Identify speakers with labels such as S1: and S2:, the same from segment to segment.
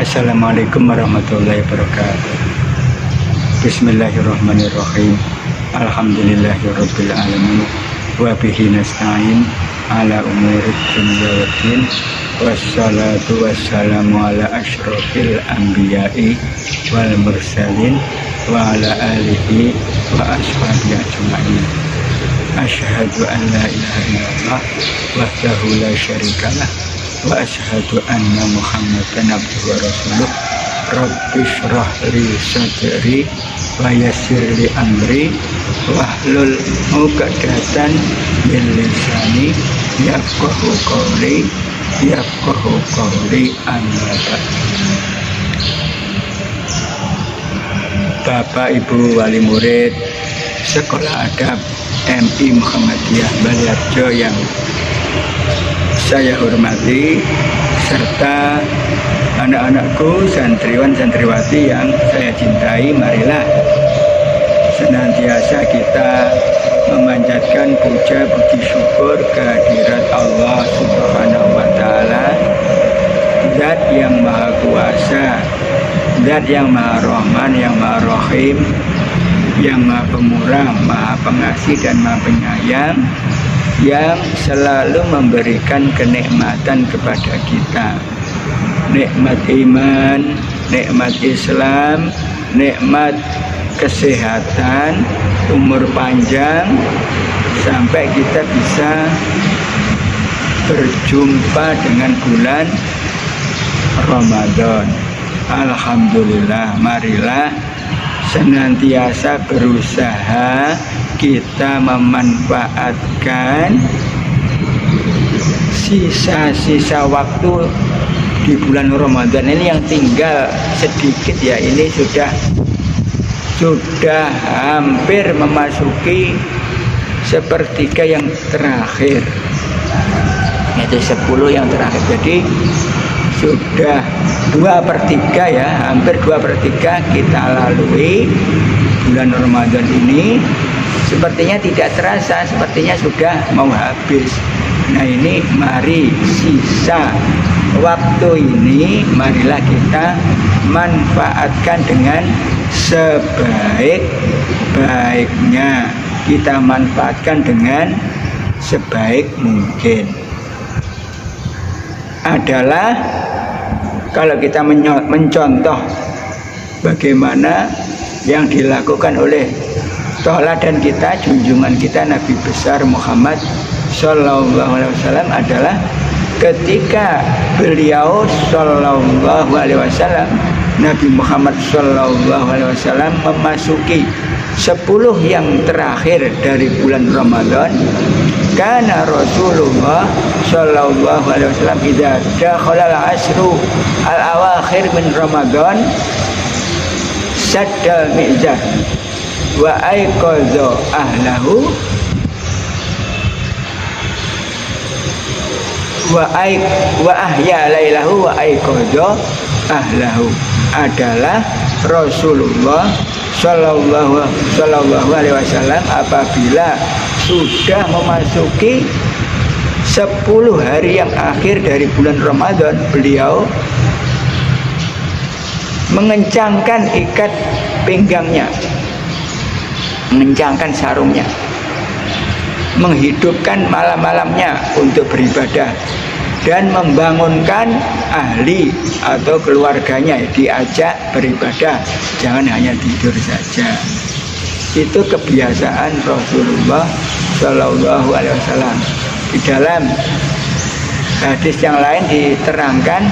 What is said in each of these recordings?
S1: Assalamualaikum warahmatullahi wabarakatuh. Bismillahirrahmanirrahim. Alhamdulillahirabbil alamin. Wa bihi nasta'in ala umuri dunya waddin. Wassalatu wassalamu ala asyrofil anbiya'i wal mursalin wa ala alihi wa ashabihi ajma'in. Asyhadu an la ilaha illallah wahdahu la syarikalah wa asyhadu anna Muhammadan abduhu wa rasuluh. Rabbi shrah li sadri wa yassir li amri wahlul 'uqdatam min lisani yafqahu qawli amma ba'd. Bapak Ibu wali murid Sekolah Adab MI Muhammadiyah Baliarjo yang saya hormati, serta anak-anakku santriwan santriwati yang saya cintai, marilah senantiasa kita memanjatkan puja puji syukur kehadirat Allah Subhanahu wa Ta'ala, Zat yang Maha Kuasa, Zat yang Maha Rahman, yang Maha Rahim, yang Maha Pemurah, Maha Pengasih dan Maha Penyayang, yang selalu memberikan kenikmatan kepada kita. Nikmat iman, nikmat Islam, nikmat kesehatan, umur panjang, sampai kita bisa berjumpa dengan bulan Ramadan. Alhamdulillah, marilah senantiasa berusaha kita memanfaatkan sisa-sisa waktu di bulan Ramadan ini yang tinggal sedikit ya. Ini sudah hampir memasuki sepertiga yang terakhir, itu 10 yang terakhir. Jadi sudah 2/3 ya, hampir 2/3 kita lalui bulan Ramadan ini. Sepertinya tidak terasa, sepertinya sudah mau habis. Nah ini mari sisa waktu ini marilah kita manfaatkan dengan sebaik-baiknya. Kita manfaatkan dengan sebaik mungkin. Adalah kalau kita mencontoh bagaimana yang dilakukan oleh tauladan kita, junjungan kita Nabi besar Muhammad Sallallahu Alaihi Wasallam, adalah ketika beliau Sallallahu Alaihi Wasallam, Nabi Muhammad Sallallahu Alaihi Wasallam memasuki 10 yang terakhir dari bulan Ramadan. Karena Rasulullah Sallallahu Alaihi Wasallam idza dakhala al-ashru al-awakhir min Ramadan saddal mi'zar wa aiqadha ahlahu wa ahya lailahu wa aiqadha ahlahu. Adalah Rasulullah Sallallahu Alaihi Wasallam apabila sudah memasuki 10 hari yang akhir dari bulan Ramadan, beliau mengencangkan ikat pinggangnya, mengencangkan sarungnya, menghidupkan malam-malamnya untuk beribadah, dan membangunkan ahli atau keluarganya, diajak beribadah, jangan hanya tidur saja. Itu kebiasaan Rasulullah Sallallahu Alaihi Wasallam. Di dalam hadis yang lain diterangkan,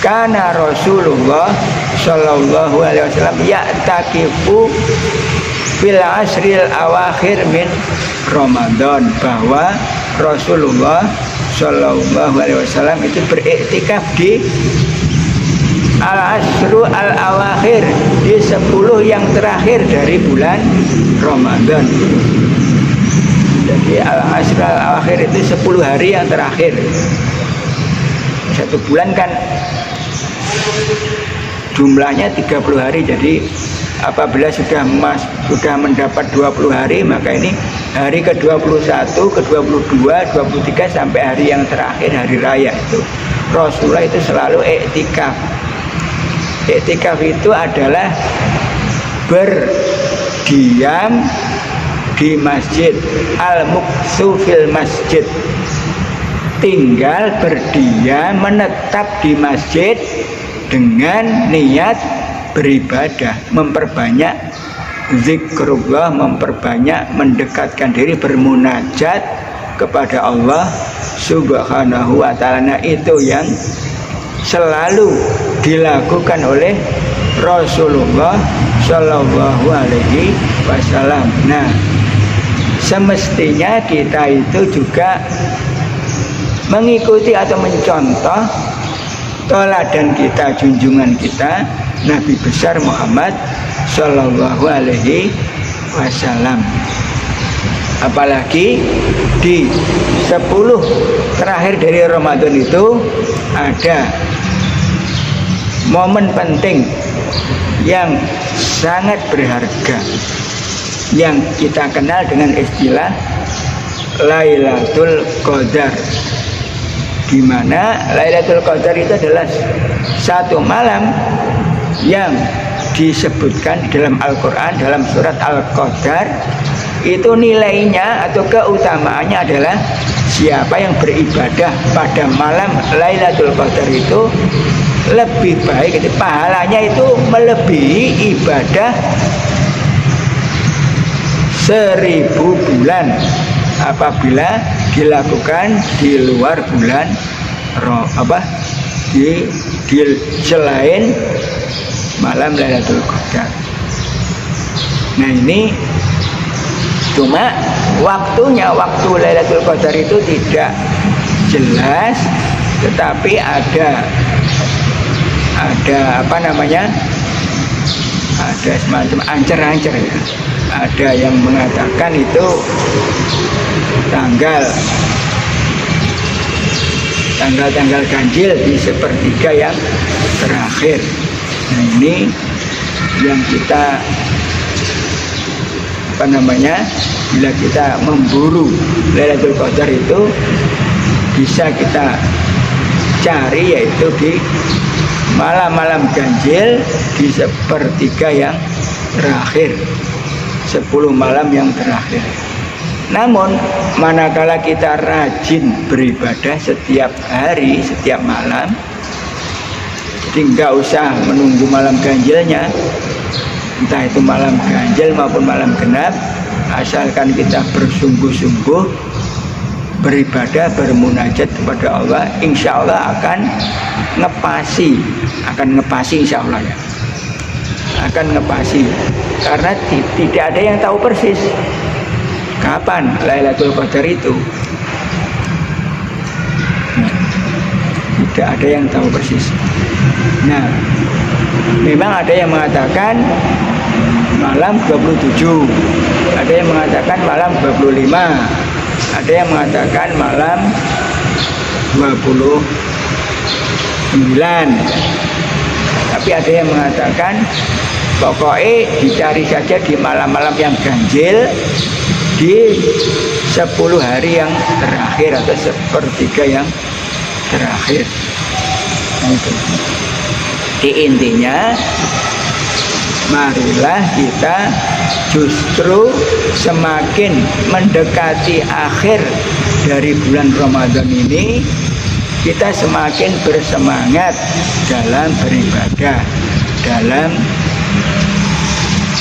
S1: karena Rasulullah Sallallahu Alaihi Wasallam ya'takifu fil asril awakhir min Ramadan, bahwa Rasulullah Sallallahu Alaihi Wasallam itu beriktikaf di al-asru al-awakhir, di 10 yang terakhir dari bulan Ramadan. Jadi al-asru al-awakhir itu 10 hari yang terakhir. Satu bulan kan jumlahnya 30 hari. Jadi apabila sudah mendapat 20 hari, maka ini hari ke-21, ke-22, 23 sampai hari yang terakhir, hari raya itu Rasulullah itu selalu iktikaf. Iktikaf itu adalah berdiam di masjid, al-muqsu fil masjid, tinggal berdiam menetap di masjid dengan niat beribadah, memperbanyak zikrullah, memperbanyak mendekatkan diri, bermunajat kepada Allah Subhanahu wa ta'ala. Nah, itu yang selalu dilakukan oleh Rasulullah Shallallahu Alaihi Wasallam. Nah, semestinya kita itu juga mengikuti atau mencontoh teladan kita, junjungan kita, Nabi besar Muhammad Shallallahu Alaihi Wasallam. Apalagi di 10 terakhir dari Ramadan itu ada momen penting yang sangat berharga yang kita kenal dengan istilah Lailatul Qadar, di mana Lailatul Qadar itu adalah satu malam yang disebutkan di dalam Al-Quran, dalam surat Al-Qadar. Itu nilainya atau keutamaannya adalah siapa yang beribadah pada malam Lailatul Qadar itu lebih baik, itu pahalanya itu melebihi ibadah 1000 bulan apabila dilakukan di luar bulan di selain malam Lailatul Qadar. Nah, ini cuma waktunya, waktu Lailatul Qadar itu tidak jelas, tetapi ada semacam ancer-ancer ya. Ada yang mengatakan itu tanggal ganjil di sepertiga yang terakhir. Nah, ini yang kita bila kita memburu Lailatul Qadar itu bisa kita cari, yaitu di malam-malam ganjil di sepertiga yang terakhir, 10 malam yang terakhir. Namun manakala kita rajin beribadah setiap hari, setiap malam, jadi nggak usah menunggu malam ganjilnya, entah itu malam ganjil maupun malam genap, asalkan kita bersungguh-sungguh beribadah, bermunajat kepada Allah, insya Allah akan ngepasi insya Allah ya, akan ngepasi, karena tidak ada yang tahu persis kapan Lailatul Qadar itu. Tidak ada yang tahu persis. Nah, memang ada yang mengatakan malam 27, ada yang mengatakan malam 25, ada yang mengatakan malam 29, tapi ada yang mengatakan pokoknya dicari saja di malam-malam yang ganjil di 10 hari yang terakhir atau sepertiga yang terakhir. Di intinya, marilah kita justru semakin mendekati akhir dari bulan Ramadan ini, kita semakin bersemangat dalam beribadah, dalam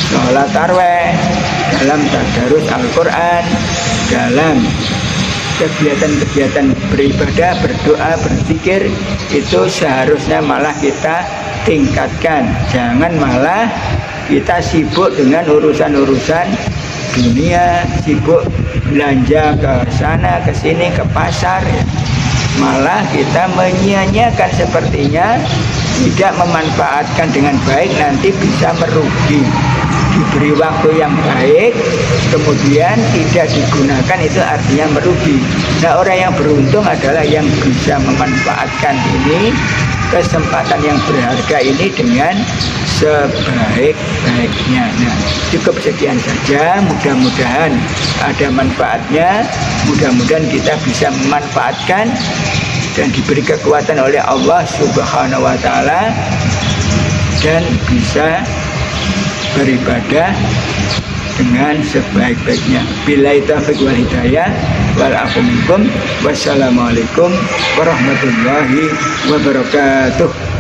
S1: sholat tarawih, dalam tadarus Al-Quran, dalam kegiatan-kegiatan beribadah, berdoa, berzikir. Itu seharusnya malah kita tingkatkan. Jangan malah kita sibuk dengan urusan-urusan dunia, sibuk belanja ke sana, ke sini, ke pasar ya. Malah kita menyia-nyiakan, sepertinya tidak memanfaatkan dengan baik, nanti bisa merugi. Diberi waktu yang baik kemudian tidak digunakan, itu artinya merugi. Nah, orang yang beruntung adalah yang bisa memanfaatkan ini, kesempatan yang berharga ini dengan sebaik-baiknya. Nah, cukup sekian saja, mudah-mudahan ada manfaatnya, mudah-mudahan kita bisa memanfaatkan dan diberi kekuatan oleh Allah Subhanahu wa ta'ala dan bisa beribadah dengan sebaik-baiknya. Billahi taufiq wal hidayah wal afu minkum. Wassalamualaikum warahmatullahi wabarakatuh.